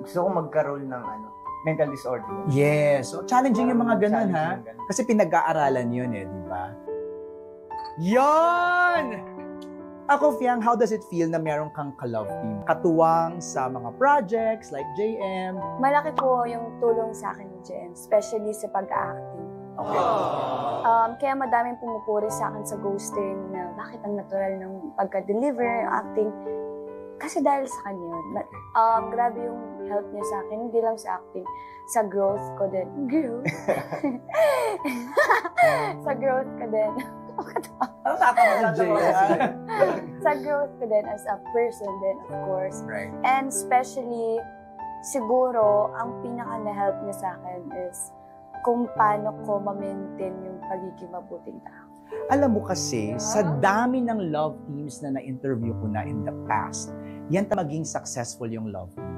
Gusto ko magkaroon ng mental disorder. Yes. So, challenging yung mga ganun, ha? Kasi pinag-aaralan yun di ba? Yon! Ako, Fiang, how does it feel na meron kang ka-love team? Katuwang sa mga projects like JM. Malaki po yung tulong sa akin ni JM, especially sa pag-acting. Okay. Kaya madaming pumupuri sa akin sa ghosting na bakit ang natural ng pagka-deliver, acting. Kasi dahil sa kanya yun. Grabe yung help niya sa akin, hindi lang sa acting, sa growth ko din. Sa growth ko din. Sa growth ko din as a person din, of course. Right. And especially, siguro, ang pinaka na-help niya sa akin is kung paano ko ma-maintain yung pagiging mabuting tao. Alam mo kasi, sa dami ng love teams na na-interview ko na in the past, yan maging successful yung love team.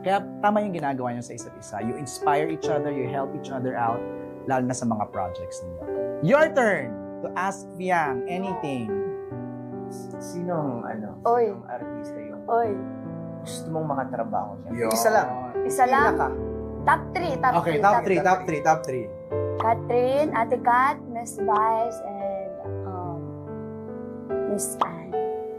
Kaya tama yung ginagawa niyo sa isa't isa. You inspire each other, you help each other out, lalo na sa mga projects niyo. Your turn to ask Fiang anything. Sinong Oy. sinong artista yung Oy. gusto mong makatrabaho siya? Yo. Isa lang. Isa lang? Top 3, top 3. Okay, top 3. Catherine, Ate Kat, Miss Vice, and Miss Anne.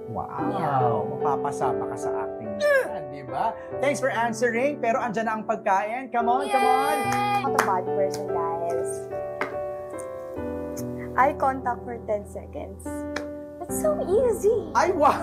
Wow! Yeah. Mapapasa pa ka sa acting niya, di ba? Thanks for answering, pero andyan na ang pagkain. Come on, come on! I'm not a bad person, guys. Eye contact for 10 seconds. That's so easy. Ay, wow!